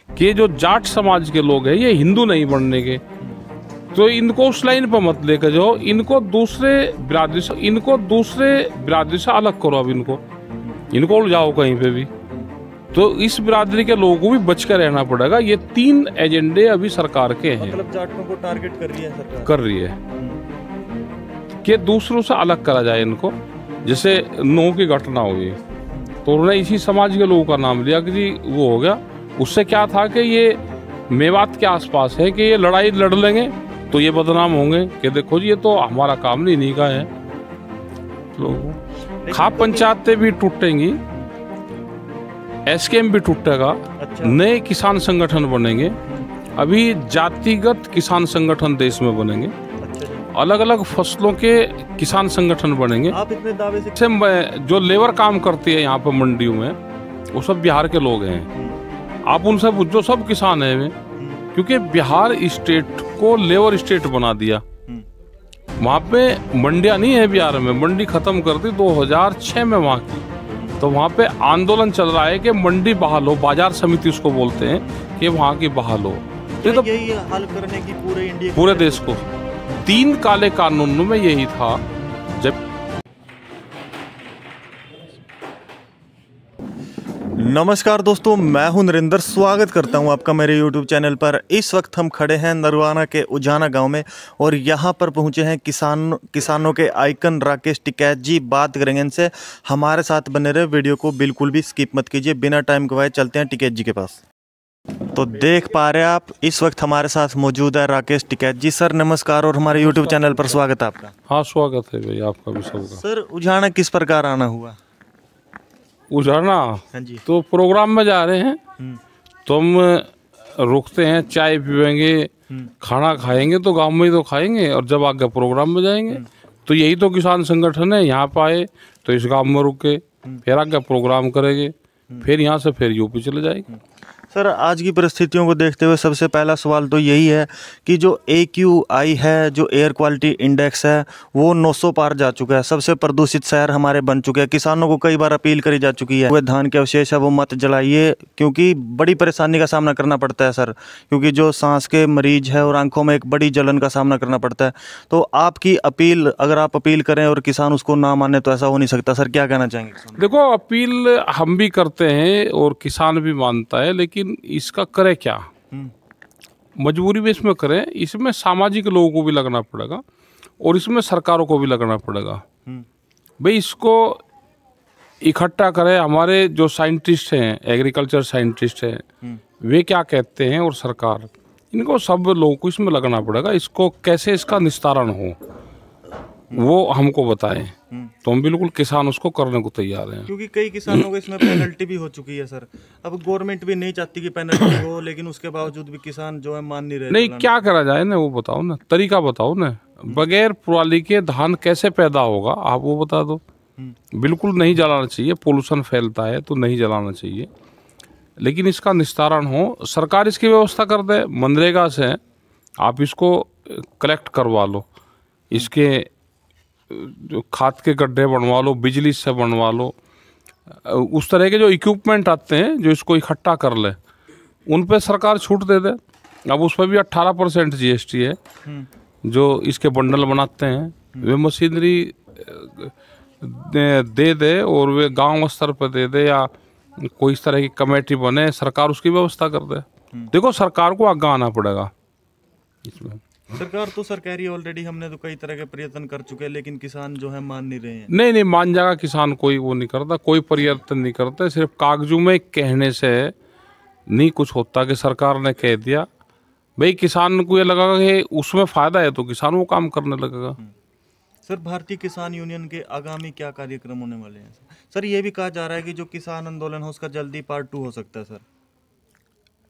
कि जो जाट समाज के लोग हैं ये हिंदू नहीं बनने के, तो इनको उस लाइन पर मत लेकर जाओ, इनको दूसरे बिरादरी से अलग करो। अब इनको उलझाओ कहीं पे भी, तो इस बिरादरी के लोगों को भी बच कर रहना पड़ेगा। ये 3 एजेंडे अभी सरकार के हैं। मतलब जाटों को टारगेट कर रही है सरकार, कर रही है कि दूसरों से अलग करा जाए इनको। जैसे नूह की घटना हुई तो उन्होंने इसी समाज के लोगों का नाम लिया कि जी वो हो गया। उससे क्या था कि ये मेवात के आसपास है कि ये लड़ाई लड़ लेंगे तो ये बदनाम होंगे कि देखो जी ये तो हमारा काम नहीं, इन्हीं का है। लोगों खाप पंचायतें भी टूटेंगी, एसकेएम भी टूटेगा। अच्छा। नए किसान संगठन बनेंगे, अभी जातिगत किसान संगठन देश में बनेंगे। अच्छा। अलग अलग फसलों के किसान संगठन बनेंगे। आप इतने दावे से जो लेबर काम करती है यहाँ पर मंडियों में, वो सब बिहार के लोग हैं। आप उनसे पूछो, सब किसान हैं वे, क्योंकि बिहार स्टेट को लेबर स्टेट बना दिया। वहाँ पे मंडियाँ नहीं है बिहार में, मंडी खत्म कर दी 2006 में वहाँ की। तो वहाँ पे आंदोलन चल रहा है कि मंडी बहाल हो, बाजार समिति उसको बोलते हैं कि वहाँ की बहाल हो। तो यही हल करने की पूरे देश को 3 काले कानूनों में यही था। जब नमस्कार दोस्तों, मैं हूं नरेंद्र, स्वागत करता हूं आपका मेरे YouTube चैनल पर। इस वक्त हम खड़े हैं नरवाना के उजाना गांव में और यहां पर पहुंचे हैं किसानों के आइकन राकेश टिकैत जी। बात करेंगे इनसे, हमारे साथ बने रहे, वीडियो को बिल्कुल भी स्किप मत कीजिए। बिना टाइम गवाए चलते हैं टिकैत जी के पास। तो देख पा रहे हैं आप, इस वक्त हमारे साथ मौजूद है राकेश टिकैत जी। सर नमस्कार और हमारे YouTube चैनल पर स्वागत है आपका। हाँ, स्वागत है भाई आपका भी सबका। सर उजाना किस प्रकार आना हुआ? उजाना, हाँ जी। तो प्रोग्राम में जा रहे हैं तो हम रुकते हैं, चाय पीएंगे, खाना खाएंगे तो गांव में ही तो खाएंगे, और जब आगे प्रोग्राम में जाएंगे तो यही तो किसान संगठन है। यहाँ पे आए तो इस गांव में रुके, फिर आगे प्रोग्राम करेंगे, फिर यहाँ से फिर यूपी चले जाएंगे। सर आज की परिस्थितियों को देखते हुए सबसे पहला सवाल तो यही है कि जो AQI है, जो एयर क्वालिटी इंडेक्स है, वो 900 पार जा चुका है। सबसे प्रदूषित शहर हमारे बन चुके हैं। किसानों को कई बार अपील करी जा चुकी है, वो धान के अवशेष है वो मत जलाइए, क्योंकि बड़ी परेशानी का सामना करना पड़ता है सर, क्योंकि जो सांस के मरीज है और आंखों में एक बड़ी जलन का सामना करना पड़ता है। तो आपकी अपील, अगर आप अपील करें और किसान उसको ना माने तो ऐसा हो नहीं सकता। सर क्या कहना चाहेंगे? देखो, अपील हम भी करते हैं और किसान भी मानता है, लेकिन इसका करे क्या, मजबूरी में इसमें करें। इसमें सामाजिक लोगों को भी लगना पड़ेगा और इसमें सरकारों को भी लगना पड़ेगा। भाई इसको इकट्ठा करें। हमारे जो साइंटिस्ट हैं, एग्रीकल्चर साइंटिस्ट हैं, वे क्या कहते हैं, और सरकार, इनको सब लोगों को इसमें लगना पड़ेगा। इसको कैसे इसका निस्तारण हो वो हमको बताएं, तो हम बिल्कुल किसान उसको करने को तैयार हैं। क्योंकि कई किसानों को इसमें पेनल्टी भी हो चुकी है सर। अब गवर्नमेंट भी नहीं चाहती कि पेनल्टी हो, लेकिन उसके बावजूद भी किसान जो है मान नहीं रहे। नहीं, क्या करा जाए ना, वो बताओ ना, तरीका बताओ ना। बगैर पराली के धान कैसे पैदा होगा, आप वो बता दो। बिल्कुल नहीं जलाना चाहिए, पोल्यूशन फैलता है तो नहीं जलाना चाहिए, लेकिन इसका निस्तारण हो। सरकार इसकी व्यवस्था कर दे, मनरेगा से आप इसको कलेक्ट करवा लो, इसके जो खाद के गड्ढे बनवा लो, बिजली से बनवा लो। उस तरह के जो इक्विपमेंट आते हैं जो इसको इकट्ठा कर ले, उन पे सरकार छूट दे दे। अब उस पर भी 18% GST है। जो इसके बंडल बनाते हैं वे मशीनरी दे और वे गांव स्तर पर दे दे, या कोई इस तरह की कमेटी बने, सरकार उसकी व्यवस्था कर दे। देखो, सरकार को आगे आना पड़ेगा इसमें। सरकार तो सर कह रही है ऑलरेडी, हमने तो कई तरह के प्रयत्न कर चुके हैं, लेकिन किसान जो है मान नहीं रहे हैं। नहीं, मान जाएगा किसान, कोई वो नहीं करता, कोई प्रयत्न नहीं करता। सिर्फ कागजों में कहने से नहीं कुछ होता कि सरकार ने कह दिया। भाई किसान को ये लगा कि उसमें फायदा है तो किसान वो काम करने लगेगा। सर भारतीय किसान यूनियन के आगामी क्या कार्यक्रम होने वाले हैं? सर ये भी कहा जा रहा है कि जो किसान आंदोलन है उसका जल्दी पार्ट 2 हो सकता है सर।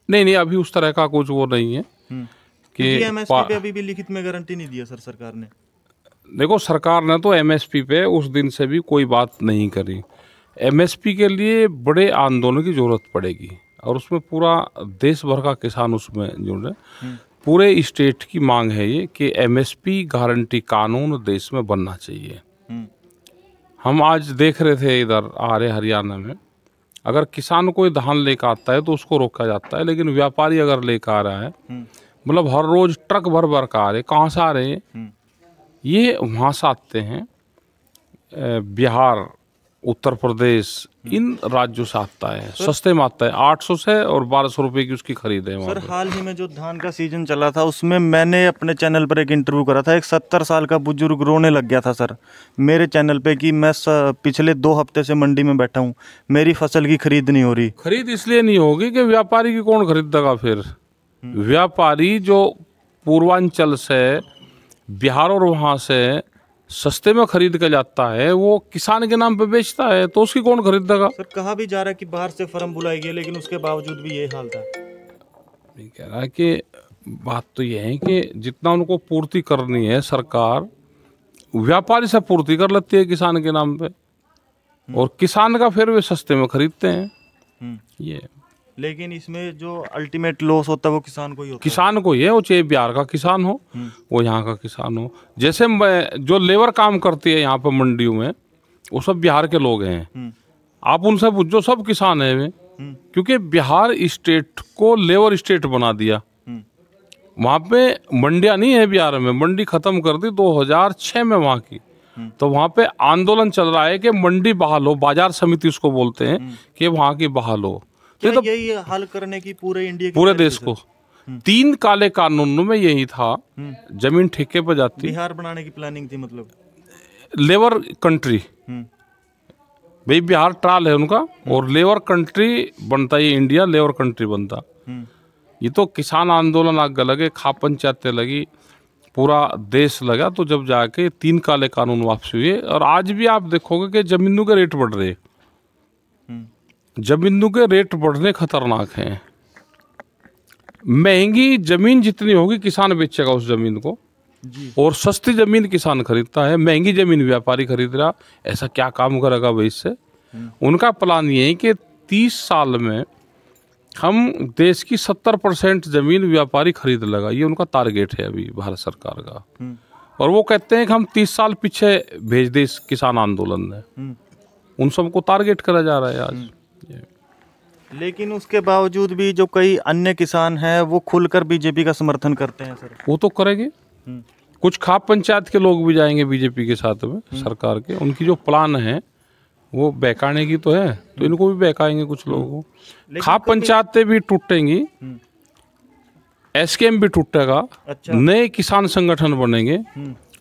नहीं, अभी उस तरह का कुछ वो नहीं है कि MSP पे अभी भी लिखित में गारंटी नहीं दिया सर सरकार ने। देखो, सरकार ने तो MSP पे उस दिन से भी कोई बात नहीं करी। MSP के लिए बड़े आंदोलन की जरूरत पड़ेगी और उसमें पूरा देश भर का किसान उसमें जुड़े। पूरे स्टेट की मांग है ये कि MSP गारंटी कानून देश में बनना चाहिए। हम आज देख रहे थे, इधर आ रहे हरियाणा में अगर किसान कोई धान लेकर आता है तो उसको रोका जाता है, लेकिन व्यापारी अगर लेकर आ रहा है, मतलब हर रोज ट्रक भर भर का आ रहे, कहाँ से आ रहे हैं? ये वहाँ से आते हैं, बिहार, उत्तर प्रदेश, इन राज्यों से आता है, सस्ते में आता है। 800 से और 1200 रुपए की उसकी खरीद है वहाँ सर पे। हाल ही में जो धान का सीजन चला था उसमें मैंने अपने चैनल पर एक इंटरव्यू करा था, एक 70 साल का बुजुर्ग रोने लग गया था सर मेरे चैनल पे कि मैं पिछले 2 हफ्ते से मंडी में बैठा हूँ, मेरी फसल की खरीद नहीं हो रही। खरीद इसलिए नहीं होगी कि व्यापारी की कौन खरीदेगा फिर? व्यापारी जो पूर्वांचल से, बिहार और वहाँ से सस्ते में खरीद के जाता है, वो किसान के नाम पे बेचता है, तो उसकी कौन खरीदेगा? सर कहा भी जा रहा है कि बाहर से फर्म बुलाई गई, लेकिन उसके बावजूद भी ये हाल था। नहीं कह रहा है कि बात तो ये है कि जितना उनको पूर्ति करनी है सरकार व्यापारी से पूर्ति कर लेती है किसान के नाम पे, और किसान का फिर वे सस्ते में खरीदते हैं। ये लेकिन इसमें जो अल्टीमेट लॉस होता है वो किसान को ही होता है। किसान को ही है, वो चाहे बिहार का किसान हो, वो यहाँ का किसान हो। जैसे जो लेबर काम करती है यहाँ पे मंडियों में, वो सब बिहार के लोग हैं। आप उनसे पूछो, सब किसान है वे, क्योंकि बिहार स्टेट को लेबर स्टेट बना दिया। वहाँ पे मंडियाँ नहीं है बिहार में, मंडी खत्म कर दी 2006 में वहाँ की। तो वहाँ पे आंदोलन चल रहा है कि मंडी बहाल हो, बाजार समिति उसको बोलते हैं, कि वहाँ की बहाल हो। क्या यही हल करने की पूरे इंडिया की पूरे देश को 3 काले कानूनों में यही था, जमीन ठेके पर जाती, बिहार बनाने की प्लानिंग थी, मतलब लेबर कंट्री। भाई बिहार ट्राल है उनका, और लेबर कंट्री बनता, ये इंडिया लेबर कंट्री बनता। ये तो किसान आंदोलन आगे लगे, खा पंचायतें लगी, पूरा देश लगा, तो जब जाके 3 काले कानून वापसी हुए। और आज भी आप देखोगे कि जमीनों के रेट बढ़ रहे, जमीनों के रेट बढ़ने खतरनाक हैं। महंगी जमीन जितनी होगी किसान बेचेगा उस जमीन को जी। और सस्ती जमीन किसान खरीदता है, महंगी जमीन व्यापारी खरीद रहा। ऐसा क्या काम करेगा भाई इससे? उनका प्लान ये है कि 30 साल में हम देश की 70% जमीन व्यापारी खरीद लेगा, ये उनका टारगेट है अभी भारत सरकार का। और वो कहते हैं कि हम 30 साल पीछे भेज दे इस किसान आंदोलन में, उन सबको टारगेट करा जा रहा है आज। लेकिन उसके बावजूद भी जो कई अन्य किसान हैं वो खुलकर बीजेपी का समर्थन करते हैं सर। वो तो करेंगे, कुछ खाप पंचायत के लोग भी जाएंगे बीजेपी के साथ में, सरकार के। उनकी जो प्लान है वो बहकाने की तो है, तो इनको भी बहकाएंगे कुछ लोगों को। खाप पंचायतें भी टूटेंगी, एसकेएम भी टूटेगा, अच्छा। नए किसान संगठन बनेंगे।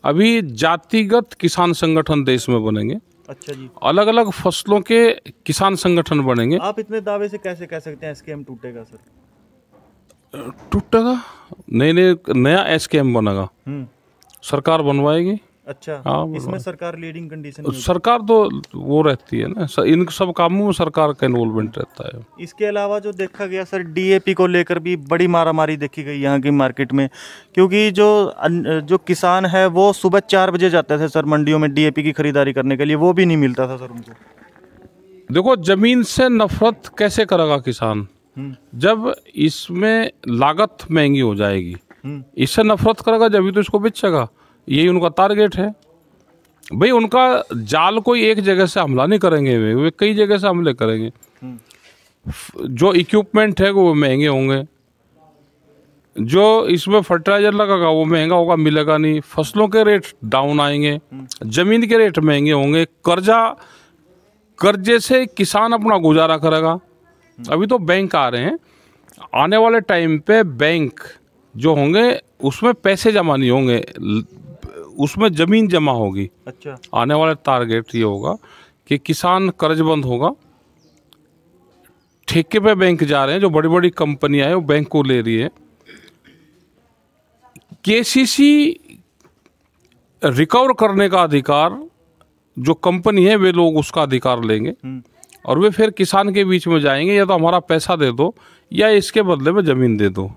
अभी जातिगत किसान संगठन देश में बनेंगे, अच्छा जी। अलग अलग फसलों के किसान संगठन बनेंगे। आप इतने दावे से कैसे कह सकते हैं एसकेएम टूटेगा सर? टूटेगा, नया एसकेएम बनेगा, सरकार बनवाएगी। अच्छा। हाँ, इसमें सरकार लीडिंग कंडीशन सरकार तो वो रहती है ना, इन सब कामों में सरकार का इन्वॉल्वमेंट रहता है। इसके अलावा जो देखा गया सर, डीएपी को लेकर भी बड़ी मारामारी देखी गई यहाँ की मार्केट में, क्योंकि जो किसान है वो सुबह 4 बजे जाते थे सर मंडियों में डीएपी की खरीदारी करने के लिए, वो भी नहीं मिलता था सर उनको। देखो, जमीन से नफरत कैसे करेगा किसान? जब इसमें लागत महंगी हो जाएगी, इससे नफरत करेगा, जब भी तो इसको बेचेगा। यही उनका टारगेट है भाई। उनका जाल कोई एक जगह से हमला नहीं करेंगे, वे कई जगह से हमले करेंगे। जो इक्विपमेंट है वो महंगे होंगे, जो इसमें फर्टिलाइजर लगेगा वो महंगा होगा, मिलेगा नहीं। फसलों के रेट डाउन आएंगे, जमीन के रेट महंगे होंगे, कर्जे से किसान अपना गुजारा करेगा। अभी तो बैंक आ रहे हैं, आने वाले टाइम पे बैंक जो होंगे उसमें पैसे जमा नहीं होंगे, उसमें जमीन जमा होगी। अच्छा। आने वाला टारगेट ये होगा कि किसान कर्जबंद होगा, ठेके पे बैंक जा रहे हैं, जो बड़ी बड़ी कंपनियां हैं वो बैंक को ले रही है। केसीसी रिकवर करने का अधिकार जो कंपनी है वे लोग उसका अधिकार लेंगे, और वे फिर किसान के बीच में जाएंगे, या तो हमारा पैसा दे दो या इसके बदले में ज़मीन दे दो।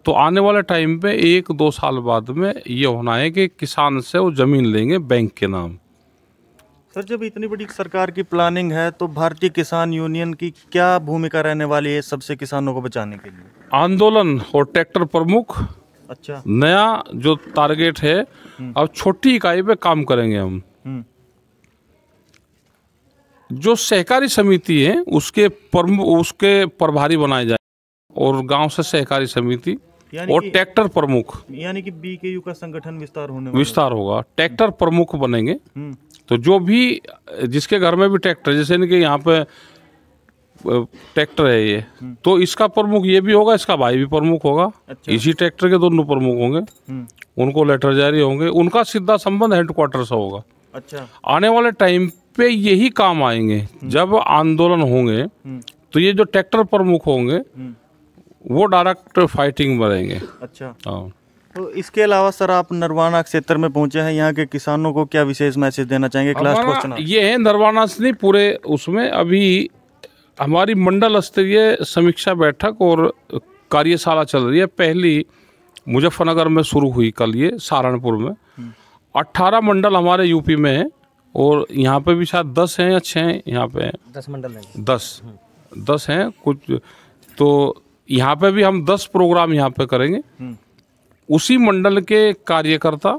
तो आने वाले टाइम पे 1-2 साल बाद में ये होना है कि किसान से वो ज़मीन लेंगे बैंक के नाम। सर जब इतनी बड़ी सरकार की प्लानिंग है तो भारतीय किसान यूनियन की क्या भूमिका रहने वाली है सबसे किसानों को बचाने के लिए? आंदोलन और ट्रैक्टर प्रमुख। अच्छा। नया जो टारगेट है, अब छोटी इकाई पे काम करेंगे हम। जो सहकारी समिति है उसके प्रभारी बनाए जाए, और गांव से सहकारी समिति और ट्रैक्टर प्रमुख, यानी कि बीकेयू का संगठन विस्तार होगा। ट्रैक्टर प्रमुख बनेंगे, तो जो भी जिसके घर में भी ट्रैक्टर, जैसे इनके यहाँ पे ट्रैक्टर है ये, तो इसका प्रमुख ये भी होगा, इसका भाई भी प्रमुख होगा। अच्छा। इसी ट्रैक्टर के दोनों प्रमुख होंगे, उनको लेटर जारी होंगे, उनका सीधा संबंध हेडक्वार्टर से होगा। अच्छा। आने वाले टाइम पे यही काम आएंगे, जब आंदोलन होंगे तो ये जो ट्रैक्टर प्रमुख होंगे वो डायरेक्ट फाइटिंग बढ़ेंगे। अच्छा। हाँ। तो इसके अलावा सर, आप नरवाना क्षेत्र में पहुंचे हैं, यहाँ के किसानों को क्या विशेष मैसेज देना चाहेंगे? लास्ट क्वेश्चन ये है, नरवाना से नहीं पूरे उसमें अभी हमारी मंडल स्तरीय समीक्षा बैठक और कार्यशाला चल रही है। पहली मुजफ्फरनगर में शुरू हुई कल, ये सहारनपुर में। 18 मंडल हमारे यूपी में है, और यहाँ पे भी शायद 10 हैं या 6 यहाँ पे हैं। 10 मंडल हैं। 10 हैं कुछ। तो यहाँ पे भी हम 10 प्रोग्राम यहाँ पे करेंगे। उसी मंडल के कार्यकर्ता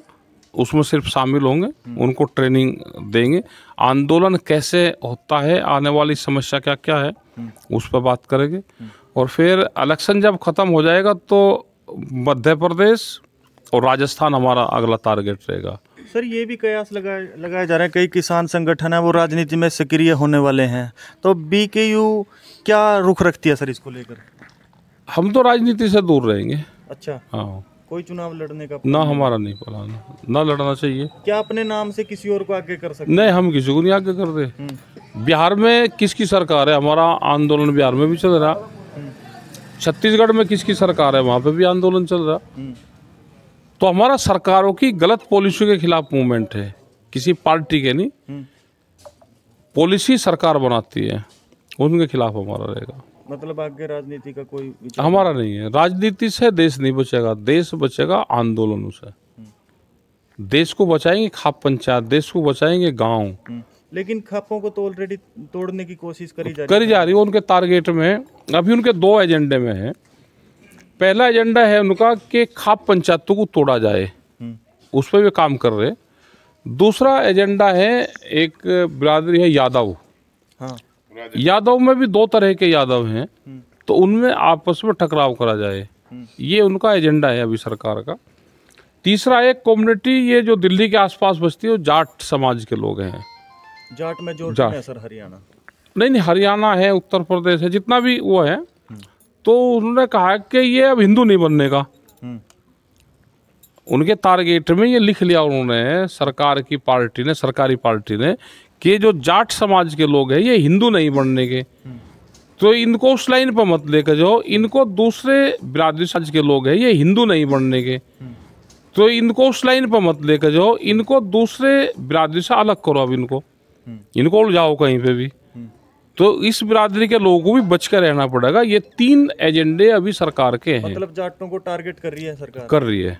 उसमें सिर्फ शामिल होंगे, उनको ट्रेनिंग देंगे, आंदोलन कैसे होता है, आने वाली समस्या क्या क्या है उस पर बात करेंगे। और फिर इलेक्शन जब खत्म हो जाएगा तो मध्य प्रदेश और राजस्थान हमारा अगला टारगेट रहेगा। सर, ये भी कयास लगाया जा रहा है, कई किसान संगठन है वो राजनीति में सक्रिय होने वाले हैं, तो बीकेयू क्या रुख रखती है सर इसको लेकर? हम तो राजनीति से दूर रहेंगे। अच्छा। हाँ। कोई चुनाव लड़ने का ना हमारा नहीं प्लान, ना लड़ना चाहिए। क्या अपने नाम से किसी और को आगे कर सकते? नहीं, हम किसी को नहीं आगे कर दे। बिहार में किसकी सरकार है? हमारा आंदोलन बिहार में भी चल रहा। छत्तीसगढ़ में किसकी सरकार है? वहाँ पे भी आंदोलन चल रहा। तो हमारा सरकारों की गलत पॉलिसी के खिलाफ मूवमेंट है, किसी पार्टी के नहीं। पॉलिसी सरकार बनाती है, उनके खिलाफ हमारा रहेगा। मतलब आगे राजनीति का कोई विचार हमारा नहीं है। राजनीति से देश नहीं बचेगा, देश बचेगा आंदोलनों से। देश को बचाएंगे खाप पंचायत, देश को बचाएंगे गांव। लेकिन खापों को तो ऑलरेडी तोड़ने की कोशिश करी जा रही है। उनके टारगेट में अभी उनके 2 एजेंडे में है। पहला एजेंडा है उनका कि खाप पंचायतों को तोड़ा जाए, उस पर भी काम कर रहे। दूसरा एजेंडा है, एक बिरादरी है यादव। हाँ। यादव में भी 2 तरह के यादव हैं, तो उनमें आपस में टकराव करा जाए, ये उनका एजेंडा है अभी सरकार का। तीसरा एक कम्युनिटी, ये जो दिल्ली के आसपास बसती है, वो जाट समाज के लोग हैं। जाट में जोड़ है सर हरियाणा? नहीं, हरियाणा है, उत्तर प्रदेश है, जितना भी वो है। तो उन्होंने कहा कि ये अब हिंदू नहीं बनने का। उनके टारगेट में ये लिख लिया उन्होंने, सरकार की पार्टी ने, सरकारी पार्टी ने, कि जो जाट समाज के लोग हैं ये हिंदू नहीं बनने के। तो इनको उस लाइन पर मत लेकर जाओ। इनको दूसरे बिरादरी समाज के लोग हैं ये हिंदू नहीं बनने के, तो इनको उस लाइन पर मत लेकर जाओ। इनको दूसरे बिरादरी से अलग करो, अब इनको उलझाओ कहीं पे भी। तो इस बिरादरी के लोगों को भी बच कर रहना पड़ेगा। ये 3 एजेंडे अभी सरकार के हैं। मतलब जाटों को टारगेट कर रही है सरकार? कर रही है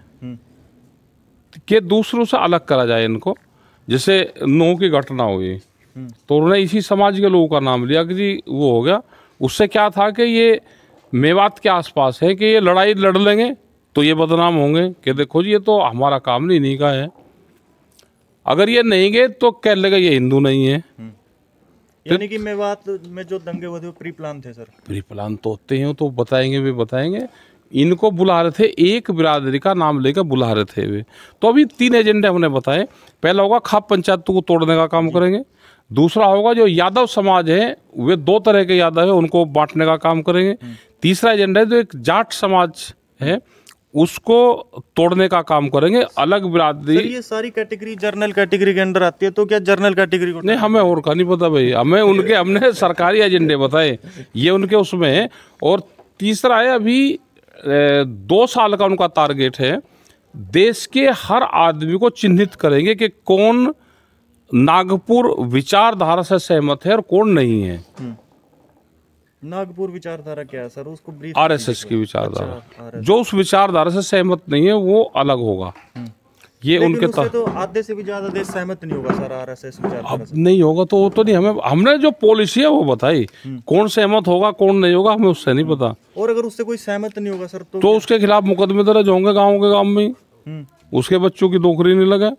कि दूसरों से अलग करा जाए इनको। जैसे नूह की घटना हुई, तो उन्होंने इसी समाज के लोगों का नाम लिया कि जी वो हो गया। उससे क्या था कि ये मेवात के आसपास है कि ये लड़ाई लड़ लेंगे तो ये बदनाम होंगे कि देखो जी ये तो हमारा काम नहीं का है। अगर ये नहीं गए तो कह लेगा ये हिंदू नहीं है। यानी कि मेवात में जो दंगे हुए थे वो प्री प्लान थे सर? प्री प्लान तो होते हैं, तो बताएंगे भी बताएंगे। इनको बुला रहे थे, एक बिरादरी का नाम लेकर बुला रहे थे वे। तो अभी 3 एजेंडे हमने बताए। पहला होगा खाप पंचायतों को तोड़ने का काम करेंगे। दूसरा होगा जो यादव समाज है, वे 2 तरह के यादव है, उनको बांटने का काम करेंगे। तीसरा एजेंडा है जो एक जाट समाज है, उसको तोड़ने का काम करेंगे। अलग बिरादरी, ये सारी कैटेगरी जर्नल कैटेगरी के अंदर आती है, तो क्या जर्नल कैटेगरी को? नहीं, हमें और का नहीं पता भाई, हमने सरकारी एजेंडे बताए, ये उनके उसमें है। और तीसरा है अभी 2 साल का उनका टारगेट है। देश के हर आदमी को चिन्हित करेंगे कि कौन नागपुर विचारधारा से सहमत है और कौन नहीं है। नागपुर विचारधारा क्या है सर? उसको ब्रीफ। आरएसएस की विचारधारा। अच्छा, जो उस विचारधारा से सहमत नहीं है वो अलग होगा। ये उनके तो आधे से भी ज्यादा देश सहमत नहीं होगा सर आरएसएस विचारधारा से? नहीं होगा तो वो तो नहीं, हमने जो पॉलिसी है वो बताई। कौन सहमत होगा कौन नहीं होगा हमें उससे नहीं पता। और अगर उससे कोई सहमत नहीं होगा सर तो उसके खिलाफ मुकदमे दर्ज होंगे गाँव के, गाँव में उसके बच्चों की नौकरी नहीं लगे।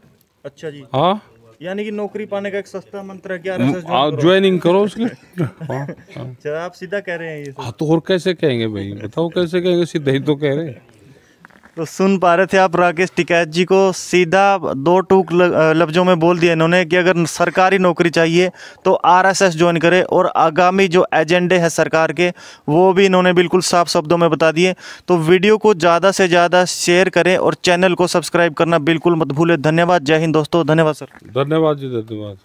अच्छा जी। हाँ, यानी कि नौकरी पाने का एक सस्ता मंत्र है कि RSS ज्वाइनिंग करो उसके। हाँ, अच्छा, आप सीधा कह रहे हैं ये सब। हाँ, तो और कैसे कहेंगे भाई, बताओ कैसे कहेंगे, सीधा ही तो कह रहे हैं। तो सुन पा रहे थे आप राकेश टिकैत जी को, सीधा दो टूक लफ्जों में बोल दिया इन्होंने कि अगर सरकारी नौकरी चाहिए तो RSS ज्वाइन करे, और आगामी जो एजेंडे हैं सरकार के वो भी इन्होंने बिल्कुल साफ शब्दों में बता दिए। तो वीडियो को ज़्यादा से ज़्यादा शेयर करें और चैनल को सब्सक्राइब करना बिल्कुल मत भूलें। धन्यवाद, जय हिंद दोस्तों, धन्यवाद सर। धन्यवाद जी, धन्यवाद।